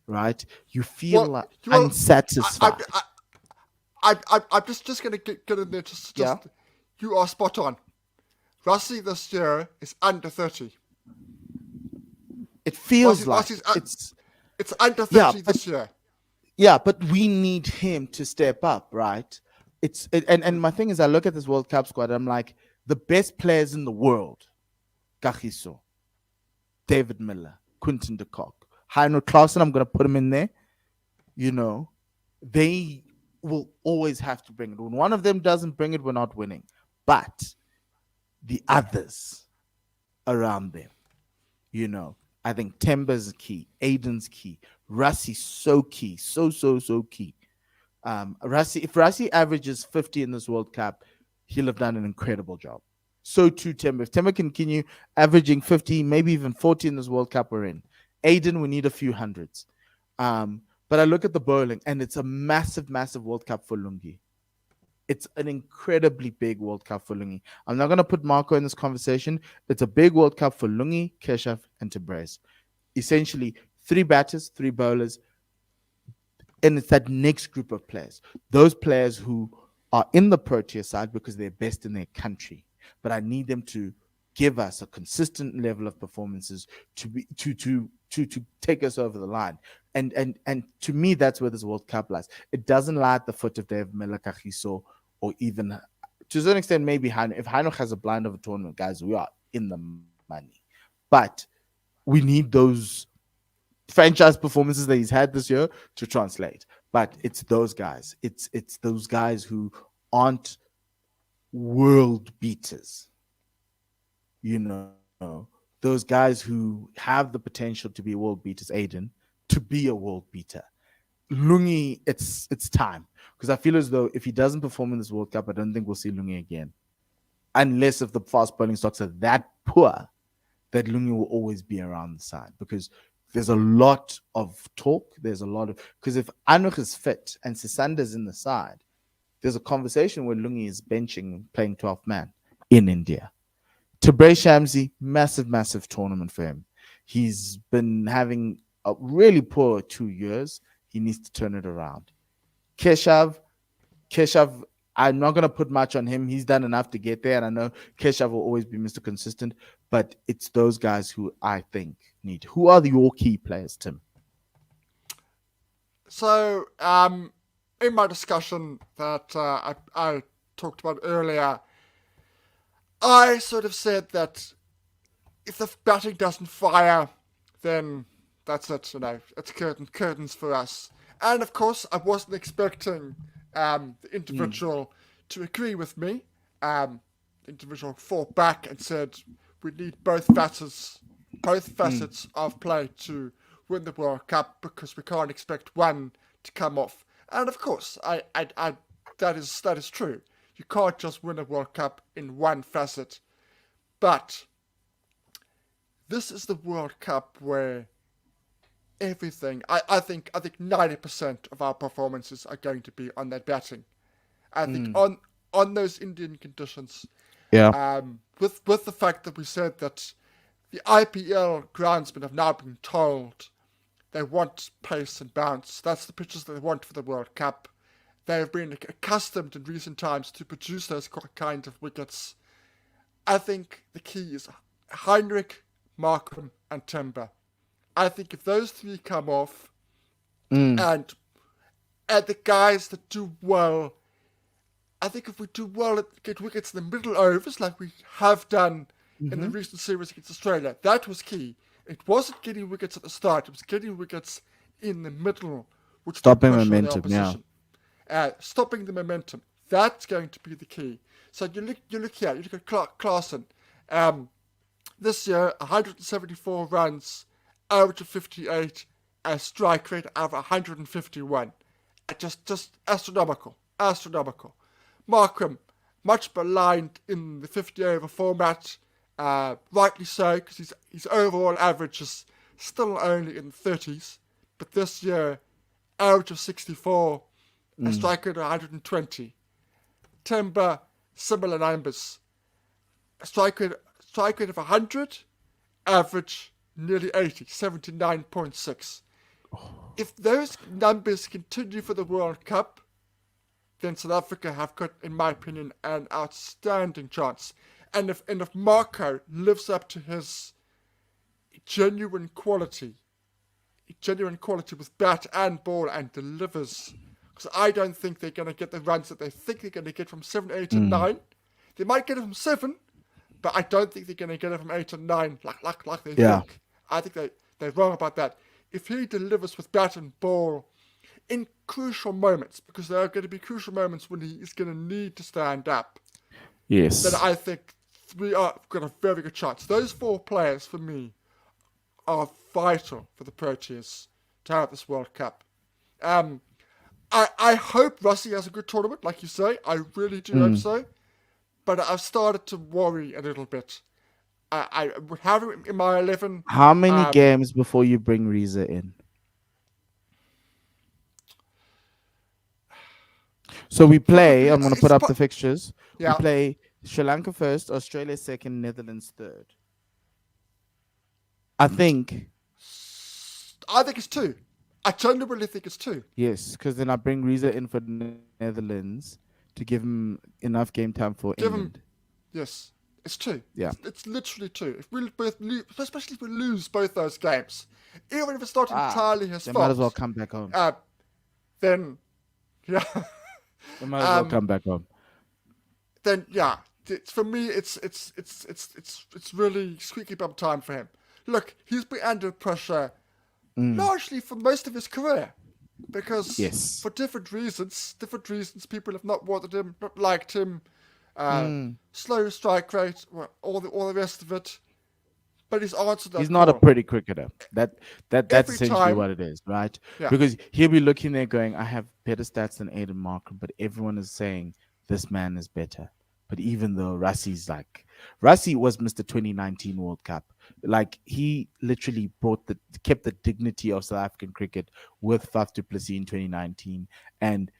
Speaker 1: right? You feel unsatisfied.
Speaker 2: I'm just going to get in there. You are spot on. Rassie this year is under 30.
Speaker 1: It feels like
Speaker 2: it's under 30 this year.
Speaker 1: Yeah, but we need him to step up, right? And my thing is, I look at this World Cup squad. I'm like, the best players in the world: Kagiso, David Miller, Quinton de Kock, Heino Clausen. I'm gonna put him in there. You know, they will always have to bring it. When one of them doesn't bring it, we're not winning. But the others around them, you know, I think Temba's key, Aiden's key, Rassi's so key, so key. Rassi, if Rassi averages 50 in this World Cup, he'll have done an incredible job. So too Temba. If Temba can continue averaging 50, maybe even 40 in this World Cup we're in. Aiden, we need a few hundreds. But I look at the bowling, and it's a massive, massive World Cup for Lungi. It's an incredibly big World Cup for Lungi. I'm not going to put Marco in this conversation. It's a big World Cup for Lungi, Keshav, and Tabrez. Essentially, 3 batters, 3 bowlers, and it's that next group of players. Those players who are in the Proteas side because they're best in their country. But I need them to give us a consistent level of performances to take us over the line. And to me, that's where this World Cup lies. It doesn't lie at the foot of Dave Miller, Kagiso, or even to a certain extent, maybe Heino. If Heino has a blind of a tournament, guys, we are in the money. But we need those franchise performances that he's had this year to translate. But it's those guys. It's those guys who aren't world beaters. You know, those guys who have the potential to be world beaters, Aiden, to be a world beater. Lungi, it's time. Because I feel as though if he doesn't perform in this World Cup, I don't think we'll see Lungi again. Unless if the fast bowling stocks are that poor, that Lungi will always be around the side. Because there's a lot of talk. There's a lot of... Because if Anuk is fit and Sisanda's in the side, there's a conversation where Lungi is benching, playing 12th man in India. Tabrez Shamsi, massive, massive tournament for him. He's been having a really poor 2 years. He needs to turn it around. Keshav, I'm not going to put much on him. He's done enough to get there. And I know Keshav will always be Mr. Consistent. But it's those guys who I think need. Who are your key players, Tim?
Speaker 2: So, in my discussion that I talked about earlier, I sort of said that if the batting doesn't fire, then that's it. You know, it's curtains for us. And of course, I wasn't expecting the individual to agree with me. The individual fought back and said we need both facets of play to win the World Cup because we can't expect one to come off. And of course, I that is true. You can't just win a World Cup in one facet. But this is the World Cup where everything, I think 90% of our performances are going to be on that batting. I think on those Indian conditions, with the fact that we said that the IPL groundsmen have now been told they want pace and bounce. That's the pitches that they want for the World Cup. They have been accustomed in recent times to produce those kind of wickets. I think the key is Heinrich, Markham, and Timber. I think if those 3 come off, and the guys that do well, I think if we do well at get wickets in the middle overs, like we have done in the recent series against Australia, that was key. It wasn't getting wickets at the start; it was getting wickets in the middle, which
Speaker 1: stopping momentum.
Speaker 2: Stopping the momentum. That's going to be the key. So you look here. You look at Klaasen. This year, 174 runs, average of 58, a strike rate of 151. Just astronomical. Markham, much maligned in the 50 over format, rightly so, because his overall average is still only in the 30s. But this year, average of 64, a strike rate of 120. Timber, similar numbers. A strike rate of 100, average nearly 80, 79.6. If those numbers continue for the World Cup, then South Africa have got, in my opinion, an outstanding chance. And if Marco lives up to his genuine quality, genuine quality with bat and ball and delivers. Because I don't think they're going to get the runs that they think they're going to get from 7, 8, and 9. They might get it from 7, but I don't think they're going to get it from 8 and 9 like they think. I think they're wrong about that. If he delivers with bat and ball in crucial moments, because there are going to be crucial moments when he is going to need to stand up,
Speaker 1: yes,
Speaker 2: then I think we are got a very good chance. Those 4 players for me are vital for the Proteas to have this World Cup. I hope Russie has a good tournament, like you say. I really do hope so. But I've started to worry a little bit. I would have him in my 11.
Speaker 1: How many games before you bring Reza in? So we play. I'm going to put up the fixtures. Yeah. We play Sri Lanka first, Australia second, Netherlands third. I think
Speaker 2: it's 2. I genuinely think it's 2.
Speaker 1: Yes, because then I bring Reza in for Netherlands to give him enough game time for England.
Speaker 2: Yes, it's 2.
Speaker 1: Yeah,
Speaker 2: it's literally 2. If we both lose, especially if we lose both those games, even if it's not entirely his fault,
Speaker 1: they might as well come back home.
Speaker 2: Then, yeah,
Speaker 1: they might as well come back home.
Speaker 2: Then, yeah, for me, it's really squeaky bum time for him. Look, he's been under pressure largely for most of his career, because for different reasons, people have not wanted him, not liked him, slow strike rate, all the rest of it. But he's answered that.
Speaker 1: He's not a pretty cricketer. That's essentially what it is, right? Yeah. Because he'll be looking there going, I have better stats than Aiden Markham, but everyone is saying this man is better. But even though Russie was Mr. 2019 World Cup. Like, he literally kept the dignity of South African cricket with Faf du Plessis in 2019. And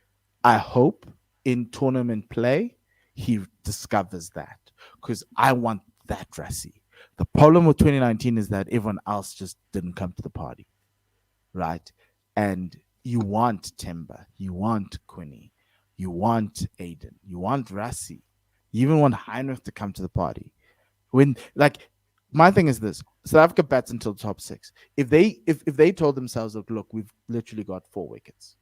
Speaker 1: I hope in tournament play, he discovers that. Because I want that Russie. The problem with 2019 is that everyone else just didn't come to the party. Right? And you want Timber. You want Quinny. You want Aiden. You want Russie. You even want Heinrich to come to the party. My thing is this: South Africa bats until top 6. If they told themselves, look, we've literally got 4 wickets.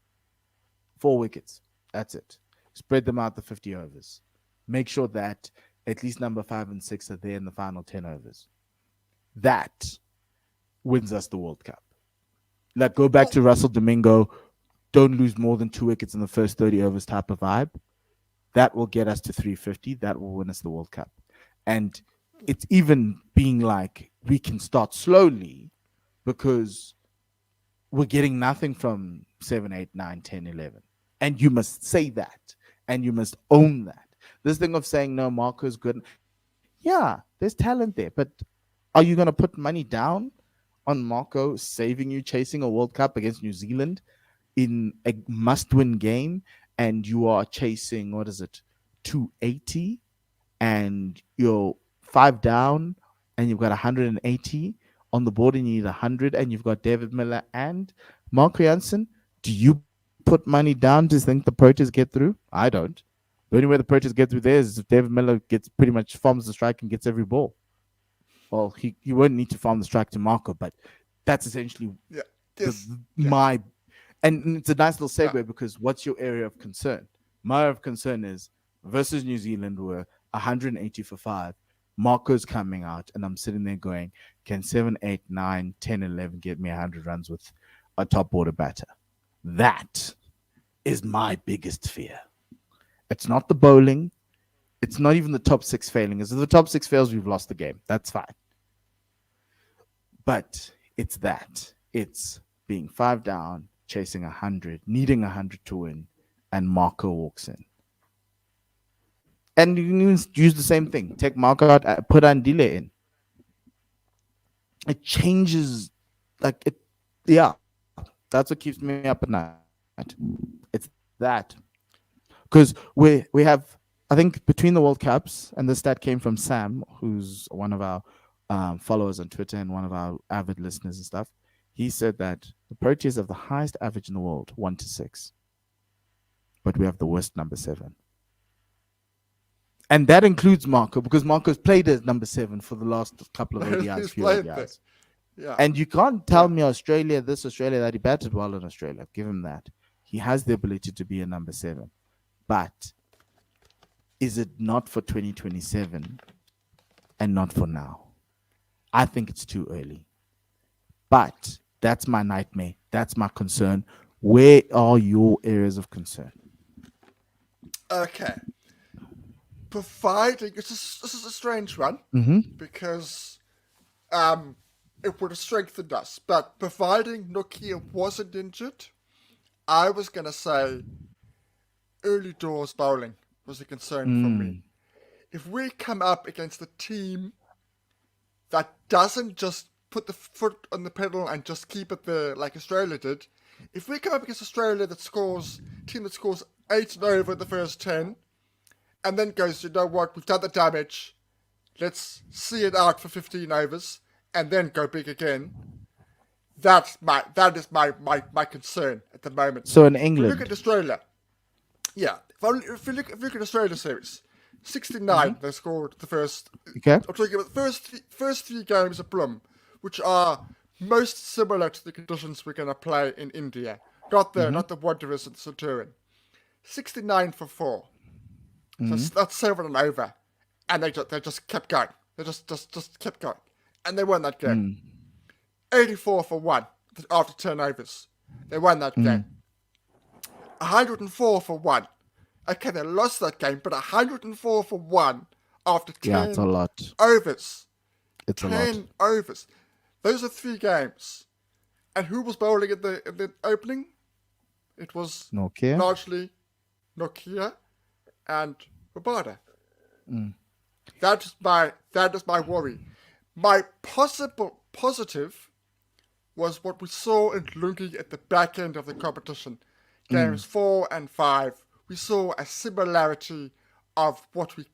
Speaker 1: 4 wickets. That's it. Spread them out the 50 overs. Make sure that at least number 5 and 6 are there in the final 10 overs. That wins us the World Cup. Like, go back to Russell Domingo. Don't lose more than 2 wickets in the first 30 overs type of vibe. That will get us to 350. That will win us the World Cup. And it's even being like, we can start slowly because we're getting nothing from 7, 8, 9, 10, 11. And you must say that. And you must own that. This thing of saying, no, Marco's good. Yeah, there's talent there. But are you going to put money down on Marco saving you, chasing a World Cup against New Zealand in a must-win game? And you are chasing, 280? And you're 5 down and you've got 180 on the board and you need 100 and you've got David Miller and Marco Jansen. Do you put money down to think the Proteas get through? I don't. The only way the Proteas get through there is if David Miller gets pretty much farms the strike and gets every ball. Well, he won't need to farm the strike to Marco, but that's essentially my... And it's a nice little segue because what's your area of concern? My area of concern is versus New Zealand were 180 for 5. Marco's coming out, and I'm sitting there going, can 7, 8, 9, 10, 11 get me 100 runs with a top order batter? That is my biggest fear. It's not the bowling. It's not even the top 6 failing. If the top 6 fails, we've lost the game. That's fine. But it's that. It's being 5 down, chasing 100, needing 100 to win, and Marco walks in. And you can even use the same thing. Take Marco out, put Andile in. It changes, that's what keeps me up at night. It's that. Because we have, I think between the World Cups, and this stat came from Sam, who's one of our followers on Twitter and one of our avid listeners and stuff. He said that the Proteas have the highest average in the world, 1 to 6. But we have the worst number 7. And that includes Marco, because Marco's played as number 7 for the last couple of ODIs, few ODIs.
Speaker 2: Yeah.
Speaker 1: And you can't tell me Australia this, Australia that. He batted well in Australia. Give him that. He has the ability to be a number 7. But is it not for 2027 and not for now? I think it's too early. But that's my nightmare. That's my concern. Where are your areas of concern?
Speaker 2: Okay. Providing this is a strange one because it would have strengthened us. But providing Nokia wasn't injured, I was gonna say early doors bowling was a concern for me. If we come up against a team that doesn't just put the foot on the pedal and just keep it there like Australia did, if we come up against Australia team that scores 8 and over the first 10, and then goes, you know what, we've done the damage, let's see it out for 15 overs, and then go big again, that is my concern at the moment.
Speaker 1: So in England,
Speaker 2: if we look at Australia, if you look at Australia series, 69 they scored the first.
Speaker 1: Okay.
Speaker 2: I'm talking about the first three games of Plum, which are most similar to the conditions we're going to play in India. Not the Wanderers and the Centurion. 69 for 4. So that's 7 and over, and they just kept going. They just kept going, and they won that game. 84 for 1 after 10 overs. They won that game. 104 for 1. Okay, they lost that game, but 104 for 1 after 10
Speaker 1: it's a lot.
Speaker 2: overs.
Speaker 1: It's
Speaker 2: 10
Speaker 1: a lot.
Speaker 2: overs. Those are 3 games. And who was bowling in the opening? It was
Speaker 1: Nokia.
Speaker 2: largely Nokia and Rabada. That is my worry. My possible positive was what we saw in Lungi at the back end of the competition. Games 4 and 5. We saw a similarity of what we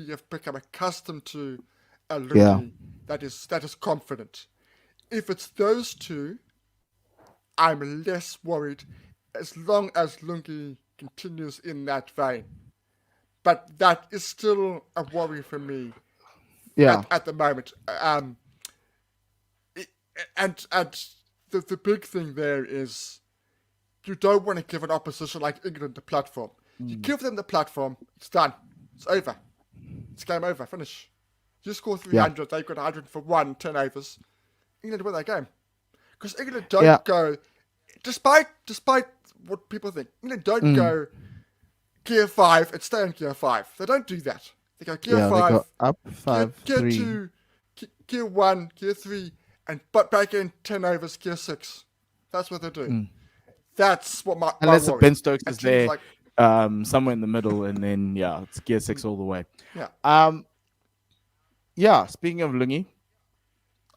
Speaker 2: have become accustomed to a Lungi that is confident. If it's those two, I'm less worried as long as Lungi continues in that vein. But that is still a worry for me at the moment. And the big thing there is you don't want to give an opposition like England the platform. You give them the platform, it's done. It's over. It's game over. Finish. You score 300, they've got 100 for 1, 10 overs. England win that game. Because England don't go, despite what people think, England don't go gear 5 and stay on gear 5. They don't do that. They go gear 5,
Speaker 1: they go up 5,
Speaker 2: gear
Speaker 1: 3.
Speaker 2: 2, gear 1, gear 3, and but back in 10 overs, gear 6. That's what they do. That's what my
Speaker 1: Unless
Speaker 2: worry.
Speaker 1: Ben Stokes is there,
Speaker 2: like,
Speaker 1: somewhere in the middle, and then it's gear 6 all the way. Speaking of Lungi,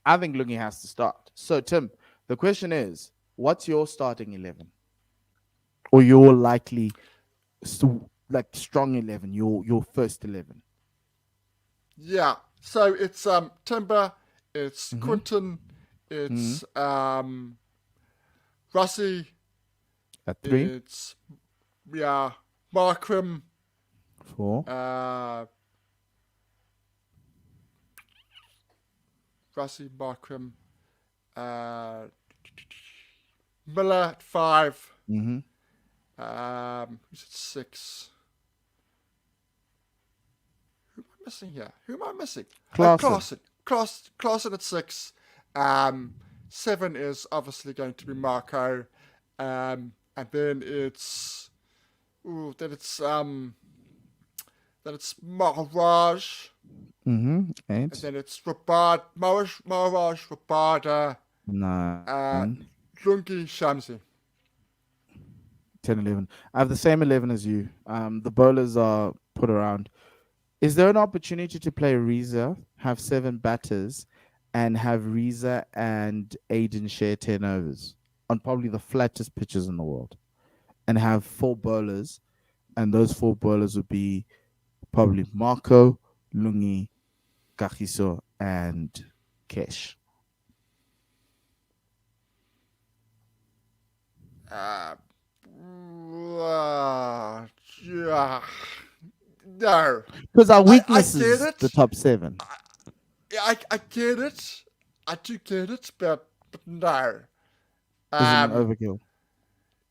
Speaker 1: I think Lungi has to start. So Tim, the question is, what's your starting 11, or your likely strong 11, your first 11?
Speaker 2: Yeah, so it's Timber, it's Quinton, it's Russie
Speaker 1: at 3,
Speaker 2: it's Markram
Speaker 1: 4,
Speaker 2: Russie, Markram, Miller at 5, who's at 6? Who am I missing here? Klaassen at 6. 7 is obviously going to be Marco. And then it's Maharaj.
Speaker 1: 8.
Speaker 2: And then it's Maharaj, Rabada,
Speaker 1: 9.
Speaker 2: Lungi, Shamsi.
Speaker 1: 10, 11. I have the same 11 as you. The bowlers are put around. Is there an opportunity to play Reza, have 7 batters, and have Reza and Aiden share 10 overs on probably the flattest pitches in the world, and have 4 bowlers, and those 4 bowlers would be probably Marco, Lungi, Kagiso, and Kesh?
Speaker 2: No.
Speaker 1: Because our weakness is
Speaker 2: it.
Speaker 1: the top 7.
Speaker 2: I get it. I do get it, but no.
Speaker 1: Is it an
Speaker 2: Um,
Speaker 1: overkill?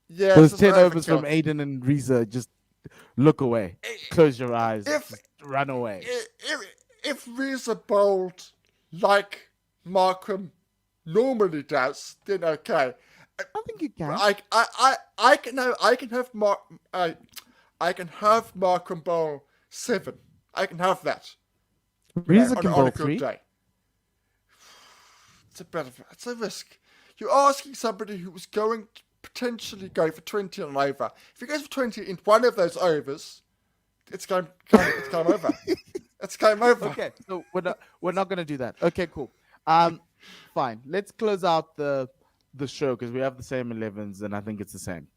Speaker 2: yes,
Speaker 1: Those
Speaker 2: it's an
Speaker 1: 10 overs
Speaker 2: overkill.
Speaker 1: from Aiden and Reza, just look away. Close your eyes.
Speaker 2: If
Speaker 1: Just run away.
Speaker 2: if Reza bowled like Markham normally does, then okay.
Speaker 1: I think you can.
Speaker 2: I can have I can have Markham bowl 7. I can have that.
Speaker 1: Reza can
Speaker 2: On
Speaker 1: bowl
Speaker 2: a good
Speaker 1: 3.
Speaker 2: day. It's a risk. You're asking somebody who was going to potentially go for 20 on an over. If he goes for 20 in one of those overs, it's game over. It's game over.
Speaker 1: Okay, so we're not gonna do that. Okay, cool. Fine. Let's close out the show because we have the same 11s, and I think it's the same.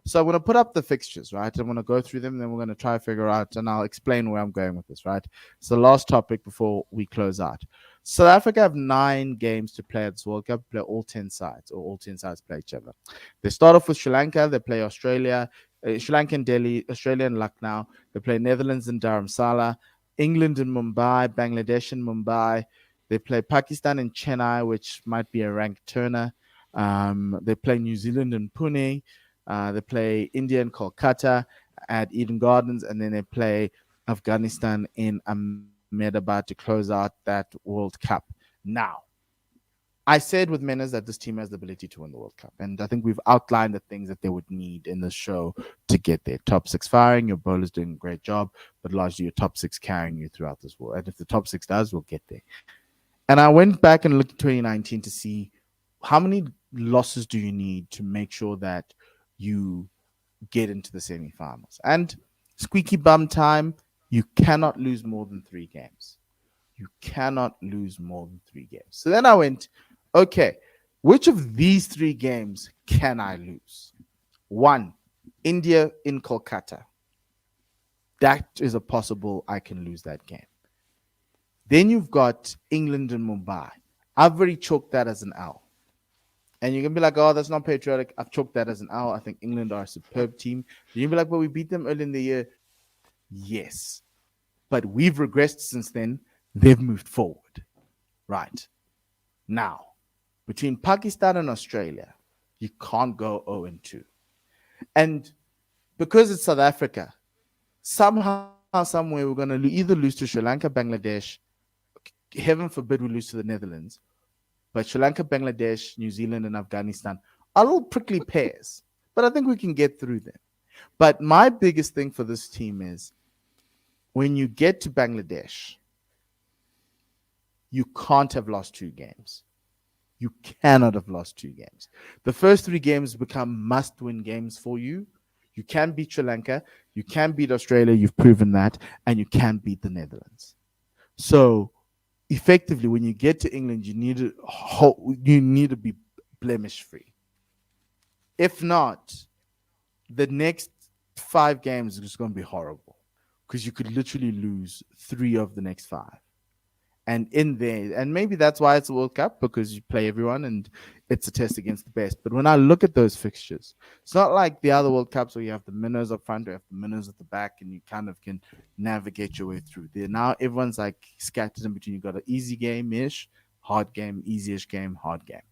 Speaker 1: So I'm gonna put up the fixtures, right? I'm gonna go through them, and then we're gonna try to figure out, and I'll explain where I'm going with this, right? So the last topic before we close out. South Africa have 9 games to play at this World Cup. Play all 10 sides, or all 10 sides play each other. They start off with Sri Lanka. They play Australia, Sri Lanka in Delhi, Australia in Lucknow. They play Netherlands in Dharamsala, England in Mumbai, Bangladesh in Mumbai. They play Pakistan in Chennai, which might be a ranked turner. They play New Zealand in Pune. They play India in Kolkata at Eden Gardens, and then they play Afghanistan in Ahmedabad to close out that World Cup. Now, I said with Menas that this team has the ability to win the World Cup. And I think we've outlined the things that they would need in the show to get there. Top 6 firing, your bowler's doing a great job, but largely your top 6 carrying you throughout this world. And if the top 6 does, we'll get there. And I went back and looked at 2019 to see how many losses do you need to make sure that you get into the semifinals. And squeaky bum time, you cannot lose more than 3 games. You cannot lose more than 3 games. So then I went, okay, which of these 3 games can I lose? 1, India in Kolkata. That is a possible I can lose that game. Then you've got England and Mumbai. I've already chalked that as an L. And you're going to be like, oh, that's not patriotic. I've chalked that as an L. I think England are a superb team. You'll be like, well, we beat them early in the year. Yes. But we've regressed since then. They've moved forward. Right. Now, between Pakistan and Australia, you can't go 0-2. And because it's South Africa, somehow, somewhere, we're going to either lose to Sri Lanka, Bangladesh. Heaven forbid we lose to the Netherlands. But Sri Lanka, Bangladesh, New Zealand, and Afghanistan are all prickly pairs. But I think we can get through them. But my biggest thing for this team is when you get to Bangladesh, you can't have lost 2 games. You cannot have lost 2 games. The first 3 games become must-win games for you. You can beat Sri Lanka. You can beat Australia. You've proven that. And you can beat the Netherlands. So effectively, when you get to England, you need to be blemish-free. If not, the next 5 games is just going to be horrible because you could literally lose 3 of the next 5. And in there, and maybe that's why it's a World Cup, because you play everyone and it's a test against the best. But when I look at those fixtures, it's not like the other World Cups where you have the minnows up front, you have the minnows at the back, and you kind of can navigate your way through there. Now everyone's like scattered in between. You've got an easy game-ish, hard game, easy-ish game, hard game.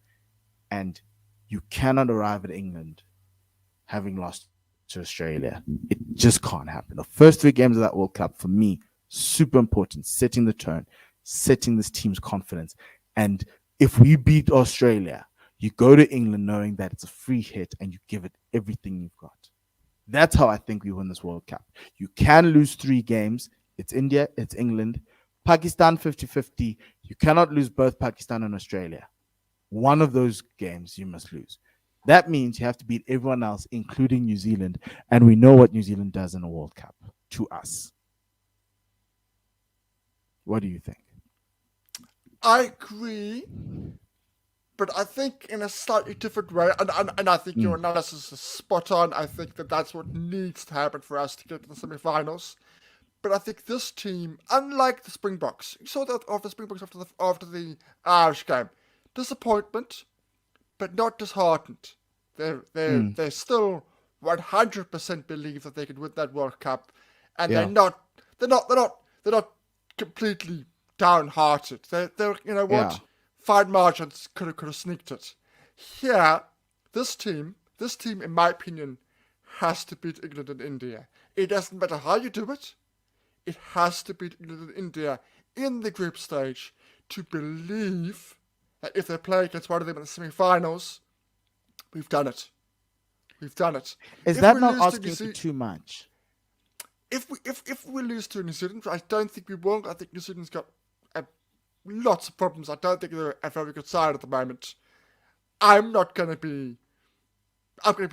Speaker 1: And you cannot arrive at England having lost to Australia. It just can't happen. The first 3 games of that World Cup, for me, super important, setting the tone, setting this team's confidence. And if we beat Australia, you go to England knowing that it's a free hit and you give it everything you've got. That's how I think we win this World Cup. You can lose 3 games. It's India, it's England. Pakistan 50-50. You cannot lose both Pakistan and Australia. One of those games you must lose. That means you have to beat everyone else, including New Zealand. And we know what New Zealand does in a World Cup to us. What do you think?
Speaker 2: I agree, but I think in a slightly different way. And I think your analysis is spot on. I think that that's what needs to happen for us to get to the semi-finals. But I think this team, unlike the Springboks, you saw that of the Springboks after the Irish game, disappointment, but not disheartened. They still 100% believe that they can win that World Cup, and they're not completely downhearted. They're you know what?
Speaker 1: Yeah.
Speaker 2: fine margins could have sneaked it. Here, this team, in my opinion, has to beat England and India. It doesn't matter how you do it. It has to beat England and India in the group stage to believe that if they play against one of them in the semi-finals, we've done it. We've done it.
Speaker 1: Is that not asking for too much?
Speaker 2: If we lose to New Zealand, I don't think we will. I think New Zealand's got lots of problems. I don't think they're a very good side at the moment. I'm going to be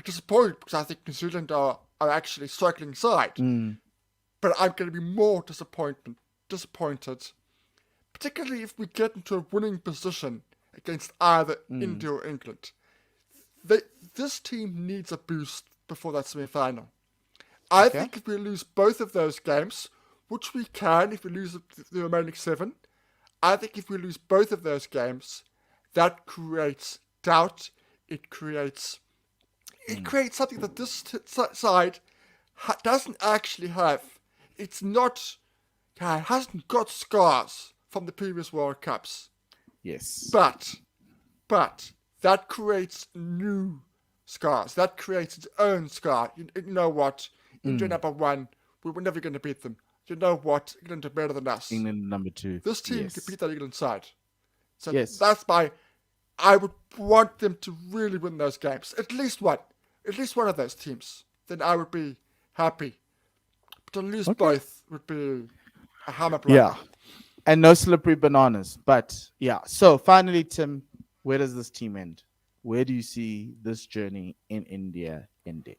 Speaker 2: disappointed because I think New Zealand are actually a struggling side. But I'm going to be more disappointed, particularly if we get into a winning position against either India or England. This team needs a boost before that semi-final. I think if we lose both of those games, which we can if we lose the remaining 7, I think if we lose both of those games, that creates doubt. It creates something that this side doesn't actually have. It hasn't got scars from the previous World Cups.
Speaker 1: Yes.
Speaker 2: But that creates new scars. That creates its own scar. You know what? India number 1, we were never going to beat them. You know what? England are better than us.
Speaker 1: England number 2.
Speaker 2: This team can beat that England side. So
Speaker 1: yes.
Speaker 2: That's I would want them to really win those games. At least one of those teams. Then I would be happy. But to lose both would be a hammer blow.
Speaker 1: Yeah. And no slippery bananas. But yeah. So finally, Tim, where does this team end? Where do you see this journey in India ending?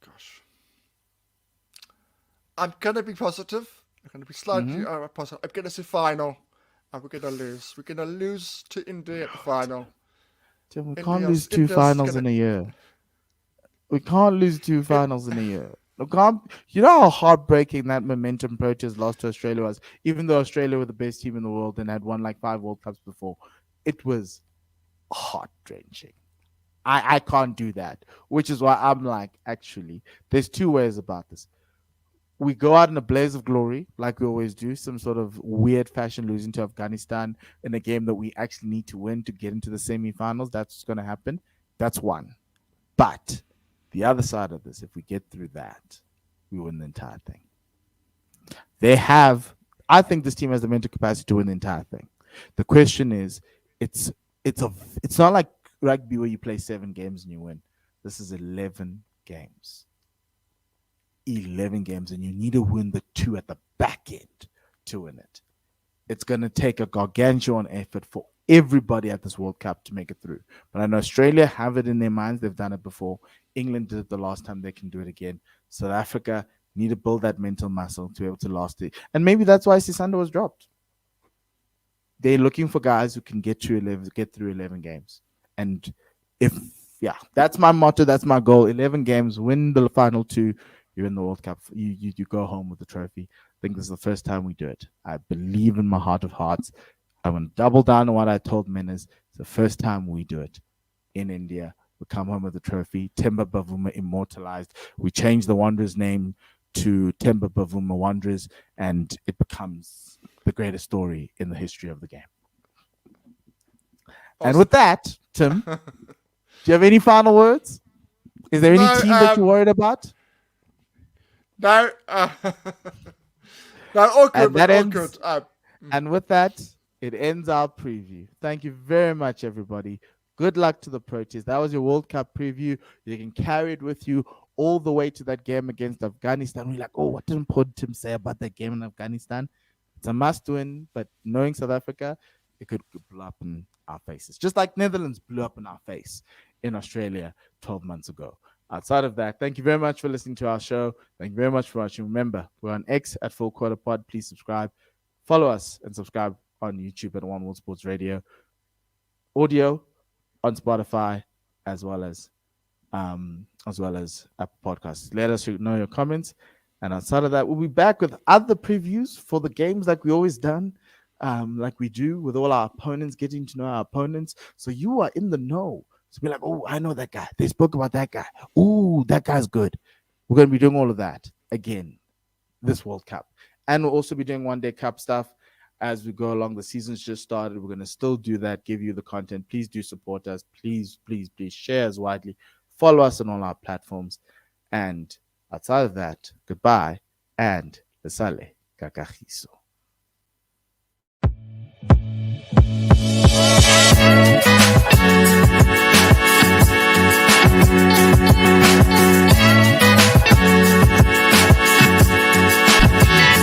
Speaker 2: Gosh. I'm going to be positive. I'm going to be slightly positive. I'm going to say final. And we're going to lose. We're going to lose to India at the final.
Speaker 1: Tim, we can't lose 2 finals in a year. We can't lose 2 finals in a year. You know how heartbreaking that momentum Proteas lost to Australia was? Even though Australia were the best team in the world and had won like 5 World Cups before. It was heart-wrenching. I can't do that. Which is why I'm like, actually, there's 2 ways about this. We go out in a blaze of glory, like we always do, some sort of weird fashion, losing to Afghanistan in a game that we actually need to win to get into the semi-finals. That's what's going to happen. That's one. But the other side of this, if we get through that, we win the entire thing. I think this team has the mental capacity to win the entire thing. The question is, it's not like rugby where you play 7 games and you win. This is 11 games. 11 games, and you need to win the 2 at the back end to win it. It's going to take a gargantuan effort for everybody at this World Cup to make it through. But I know Australia have it in their minds. They've done it before. England did it the last time. They can do it again. South Africa need to build that mental muscle to be able to last it. And maybe that's why Sisanda was dropped. They're looking for guys who can get through 11 games. And that's my motto. That's my goal. 11 games, win the final 2. You're in the World Cup. You go home with the trophy. I think this is the first time we do it. I believe in my heart of hearts. I'm going to double down on what I told Menas. It's the first time we do it in India. We come home with the trophy. Temba Bavuma immortalized. We change the Wanderers name to Temba Bavuma Wanderers, and it becomes the greatest story in the history of the game. Awesome. And with that, Tim, do you have any final words? Is there any team that you're worried about?
Speaker 2: No, all good.
Speaker 1: And with that, it ends our preview. Thank you very much, everybody. Good luck to the Proteas. That was your World Cup preview. You can carry it with you all the way to that game against Afghanistan. We're like, what did Mpho and Tim say about that game in Afghanistan? It's a must-win, but knowing South Africa, it could blow up in our faces. Just like Netherlands blew up in our face in Australia 12 months ago. Outside of that, thank you very much for listening to our show. Thank you very much for watching. Remember, we're on X at Full Quarter Pod. Please subscribe. Follow us and subscribe on YouTube at One World Sports Radio. Audio on Spotify as well as Apple Podcasts. Let us know your comments. And outside of that, we'll be back with other previews for the games like we always done, like we do with all our opponents, getting to know our opponents. So you are in the know. So be like, I know that guy. They spoke about that guy. That guy's good. We're going to be doing all of that again this World Cup. And we'll also be doing One Day Cup stuff. as we go along. The season's just started. We're going to still do that, give you the content. Please do support us. Please, please, please share us widely. Follow us on all our platforms. And outside of that, goodbye and lesale kakahiso.